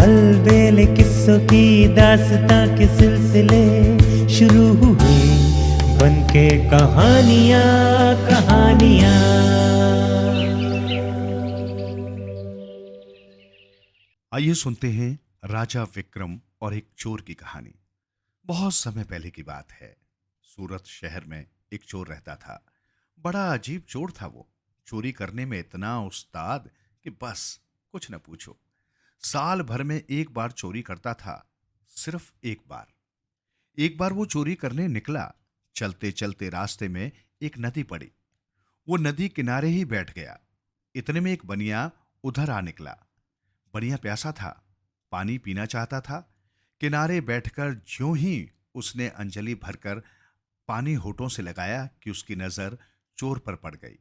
अलबेले किस्सों की दास्तां के सिलसिले शुरू हुए, बनके कहानियां कहानियां। आइए सुनते हैं राजा विक्रम और एक चोर की कहानी। बहुत समय पहले की बात है। सूरत शहर में एक चोर रहता था। बड़ा अजीब चोर था वो। चोरी करने में इतना उस्ताद कि बस कुछ न पूछो। साल भर में एक बार चोरी करता था। सिर्फ एक बार। एक बार वो चोरी करने निकला। चलते चलते रास्ते में एक नदी पड़ी। वो नदी किनारे ही बैठ गया। इतने में एक बनिया उधर आ निकला। बनिया प्यासा था, पानी पीना चाहता था। किनारे बैठकर ज्यों ही उसने अंजलि भरकर पानी होठों से लगाया कि उसकी नजर चोर पर पड़ गई।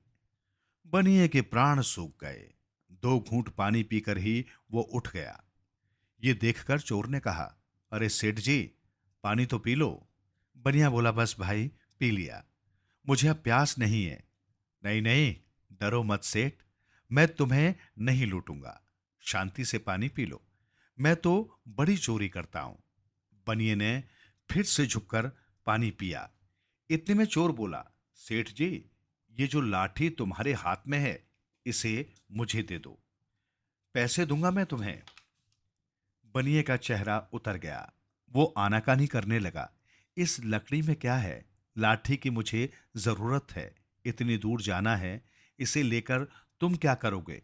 बनिए के प्राण सूख गए। 2 घूंट पानी पीकर ही वो उठ गया। ये देखकर चोर ने कहा, अरे सेठ जी, पानी तो पी लो। बनिया बोला, बस भाई, पी लिया। मुझे अब प्यास नहीं है। नहीं नहीं, डरो मत सेठ, मैं तुम्हें नहीं लूटूंगा। शांति से पानी पी लो। मैं तो बड़ी चोरी करता हूं। बनिए ने फिर से झुककर पानी पिया। इतने में चोर बोला, सेठ जी, ये जो लाठी तुम्हारे हाथ में है, इसे मुझे दे दो। पैसे दूंगा मैं तुम्हें। बनिए का चेहरा उतर गया। वो आनाकानी करने लगा। इस लकड़ी में क्या है? लाठी की मुझे जरूरत है। इतनी दूर जाना है, इसे लेकर तुम क्या करोगे?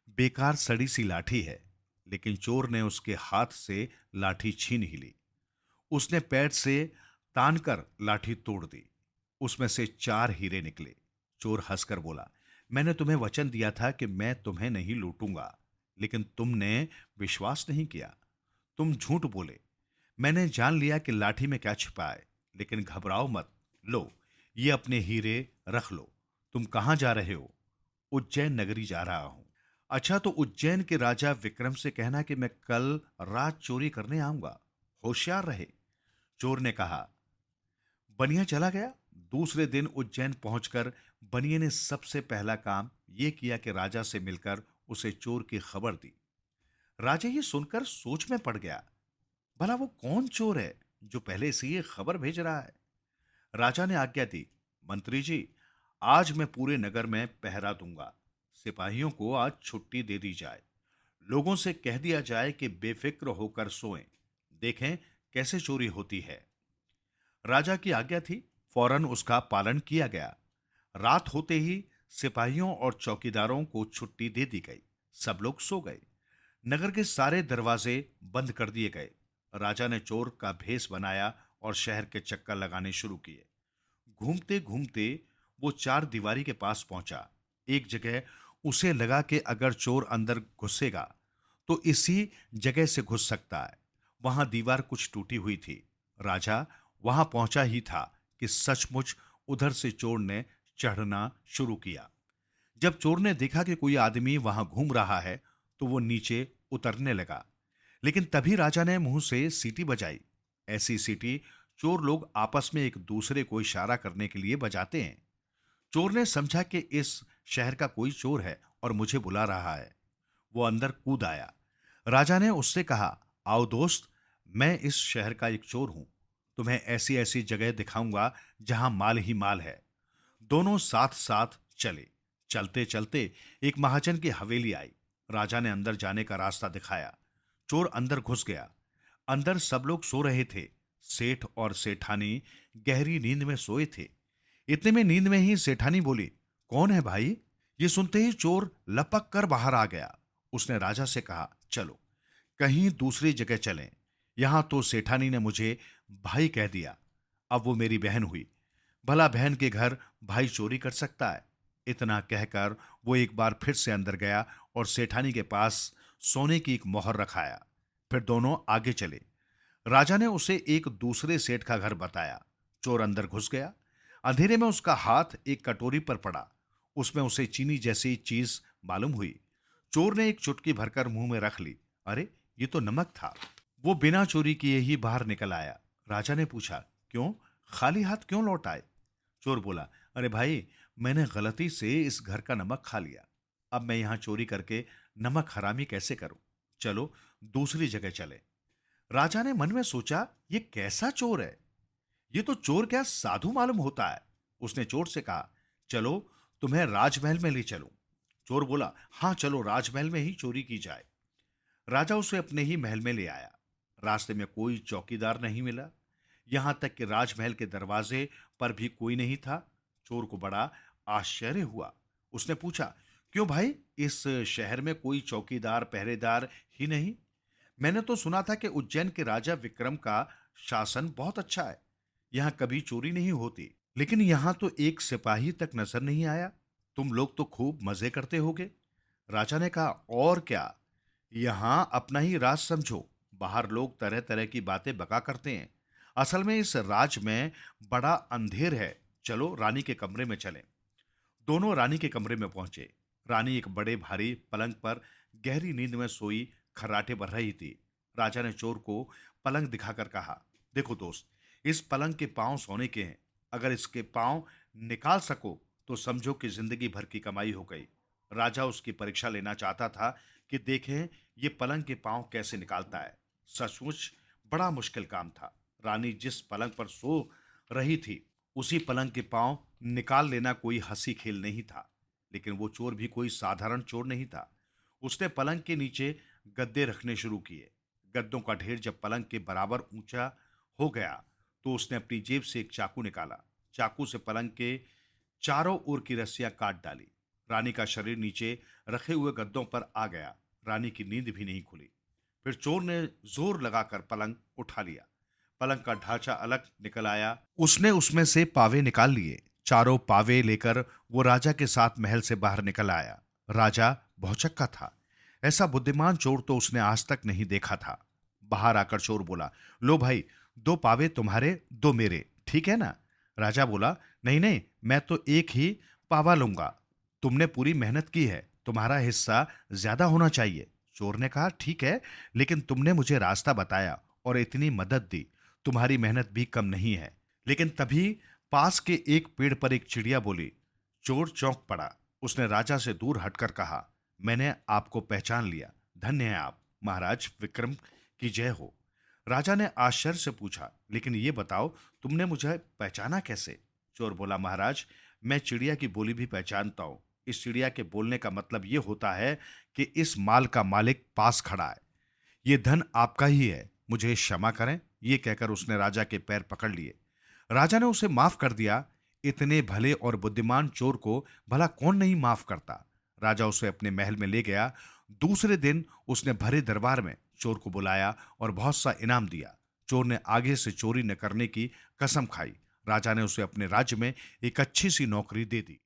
बेकार सड़ी सी लाठी है। लेकिन चोर ने उसके हाथ से लाठी छीन ही ली। उसने पैर से तानकर लाठी तोड़ दी। उसमें से 4 हीरे निकले। चोर हंसकर बोला, मैंने तुम्हें वचन दिया था कि मैं तुम्हें नहीं लूटूंगा, लेकिन तुमने विश्वास नहीं किया। तुम झूठ बोले। मैंने जान लिया कि लाठी में क्या छिपा है, लेकिन घबराओ मत। लो, ये अपने हीरे रख लो। तुम कहां जा रहे हो? उज्जैन नगरी जा रहा हूं। अच्छा, तो उज्जैन के राजा विक्रम से कहना कि मैं कल रात चोरी करने आऊंगा। होशियार रहे। चोर ने कहा। बनिया चला गया। दूसरे दिन उज्जैन पहुंचकर बनिया ने सबसे पहला काम यह किया कि राजा से मिलकर उसे चोर की खबर दी। राजा ये सुनकर सोच में पड़ गया। भला वो कौन चोर है जो पहले से ये खबर भेज रहा है? राजा ने आज्ञा दी, मंत्री जी, आज मैं पूरे नगर में पहरा दूंगा। सिपाहियों को आज छुट्टी दे दी जाए। लोगों से कह दिया जाए कि बेफिक्र होकर सोएं। देखें कैसे चोरी होती है। राजा की आज्ञा थी। फौरन उसका पालन किया गया। रात होते ही सिपाहियों और चौकीदारों को छुट्टी दे दी गई। सब लोग सो गए। नगर के सारे दरवाजे बंद कर दिए गए। राजा ने चोर का भेष बनाया और शहर के चक्कर लगाने शुरू किए। घूमते घूमते वो 4 दीवारी के पास पहुंचा। एक जगह उसे लगा कि अगर चोर अंदर घुसेगा तो इसी जगह से घुस सकता है। वहां दीवार कुछ टूटी हुई थी। राजा वहां पहुंचा ही था कि सचमुच उधर से चोर ने चढ़ना शुरू किया। जब चोर ने देखा कि कोई आदमी वहां घूम रहा है तो वो नीचे उतरने लगा। लेकिन तभी राजा ने मुंह से सीटी बजाई। ऐसी सीटी चोर लोग आपस में एक दूसरे को इशारा करने के लिए बजाते हैं। चोर ने समझा कि इस शहर का कोई चोर है और मुझे बुला रहा है। वो अंदर कूद आया। राजा ने उससे कहा, आओ दोस्त, मैं इस शहर का एक चोर हूं। तुम्हें ऐसी ऐसी जगह दिखाऊंगा जहां माल ही माल है। दोनों साथ साथ चले। चलते चलते एक महाजन की हवेली आई। राजा ने अंदर जाने का रास्ता दिखाया। चोर अंदर घुस गया। अंदर सब लोग सो रहे थे। सेठ और सेठानी गहरी नींद में सोए थे। इतने में नींद में ही सेठानी बोली, कौन है भाई? ये सुनते ही चोर लपक कर बाहर आ गया। उसने राजा से कहा, चलो कहीं दूसरी जगह चलें। यहां तो सेठानी ने मुझे भाई कह दिया। अब वो मेरी बहन हुई। भला बहन के घर भाई चोरी कर सकता है? इतना कहकर वो एक बार फिर से अंदर गया और सेठानी के पास सोने की एक मोहर रखाया। फिर दोनों आगे चले। राजा ने उसे एक दूसरे सेठ का घर बताया। चोर अंदर घुस गया। अंधेरे में उसका हाथ एक कटोरी पर पड़ा। उसमें उसे चीनी जैसी चीज मालूम हुई। चोर ने एक चुटकी भरकर मुंह में रख ली। अरे, ये तो नमक था। वो बिना चोरी किए ही बाहर निकल आया। राजा ने पूछा, क्यों? खाली हाथ क्यों लौट आए? चोर बोला, अरे भाई, मैंने गलती से इस घर का नमक खा लिया। अब मैं यहां चोरी करके नमक हरामी कैसे करूं? चलो दूसरी जगह चले। राजा ने मन में सोचा, ये कैसा चोर है? ये तो चोर क्या साधु मालूम होता है। उसने चोर से कहा, चलो तुम्हें राजमहल में ले चलूं। चोर बोला, हाँ चलो, राजमहल में ही चोरी की जाए। राजा उसे अपने ही महल में ले आया। रास्ते में कोई चौकीदार नहीं मिला, यहां तक कि राजमहल के दरवाजे पर भी कोई नहीं था। चोर को बड़ा आश्चर्य हुआ। उसने पूछा, क्यों भाई, इस शहर में कोई चौकीदार पहरेदार ही नहीं? मैंने तो सुना था कि उज्जैन के राजा विक्रम का शासन बहुत अच्छा है, यहाँ कभी चोरी नहीं होती, लेकिन यहाँ तो एक सिपाही तक नजर नहीं आया। तुम लोग तो खूब मजे करते होगे। राजा ने कहा, और क्या, यहाँ अपना ही राज समझो। बाहर लोग तरह तरह की बातें बका करते हैं। असल में इस राज में बड़ा अंधेर है। चलो रानी के कमरे में चलें। दोनों रानी के कमरे में पहुंचे। रानी एक बड़े भारी पलंग पर गहरी नींद में सोई खर्राटे भर रही थी। राजा ने चोर को पलंग दिखाकर कहा, देखो दोस्त, इस पलंग के पांव सोने के हैं। अगर इसके पांव निकाल सको तो समझो कि जिंदगी भर की कमाई हो गई। राजा उसकी परीक्षा लेना चाहता था कि देखें ये पलंग के पांव कैसे निकालता है। सचमुच बड़ा मुश्किल काम था। रानी जिस पलंग पर सो रही थी उसी पलंग के पांव निकाल लेना कोई हंसी खेल नहीं था। लेकिन वो चोर भी कोई साधारण चोर नहीं था। उसने पलंग के नीचे गद्दे रखने शुरू किए। गद्दों का ढेर जब पलंग के बराबर ऊंचा हो गया तो उसने अपनी जेब से एक चाकू निकाला। चाकू से पलंग के चारों ओर की रस्सियां काट डाली। रानी का शरीर नीचे रखे हुए गद्दों पर आ गया। रानी की नींद भी नहीं खुली। फिर चोर ने जोर लगाकर पलंग उठा लिया। पलंग का ढांचा अलग निकल आया। उसने उसमें से पावे निकाल लिए। चारों पावे लेकर वो राजा के साथ महल से बाहर निकल आया। राजा भौचक्का था। ऐसा बुद्धिमान चोर तो उसने आज तक नहीं देखा था। बाहर आकर चोर बोला, लो भाई, 2 पावे तुम्हारे, 2 मेरे, ठीक है ना? राजा बोला, नहीं नहीं, मैं तो एक ही पावा लूंगा। तुमने पूरी मेहनत की है, तुम्हारा हिस्सा ज्यादा होना चाहिए। चोर ने कहा, ठीक है, लेकिन तुमने मुझे रास्ता बताया और इतनी मदद दी, तुम्हारी मेहनत भी कम नहीं है। लेकिन तभी पास के एक पेड़ पर एक चिड़िया बोली। चोर चौंक पड़ा। उसने राजा से दूर हटकर कहा, मैंने आपको पहचान लिया। धन्य है आप, महाराज विक्रम की जय हो। राजा ने आश्चर्य से पूछा, लेकिन ये बताओ, तुमने मुझे पहचाना कैसे? चोर बोला, महाराज, मैं चिड़िया की बोली भी पहचानता हूँ। इस चिड़िया के बोलने का मतलब ये होता है कि इस माल का मालिक पास खड़ा है। ये धन आपका ही है, मुझे क्षमा करें। ये कहकर उसने राजा के पैर पकड़ लिए। राजा ने उसे माफ कर दिया। इतने भले और बुद्धिमान चोर को भला कौन नहीं माफ करता। राजा उसे अपने महल में ले गया। दूसरे दिन उसने भरे दरबार में चोर को बुलाया और बहुत सा इनाम दिया। चोर ने आगे से चोरी न करने की कसम खाई। राजा ने उसे अपने राज्य में एक अच्छी सी नौकरी दे दी।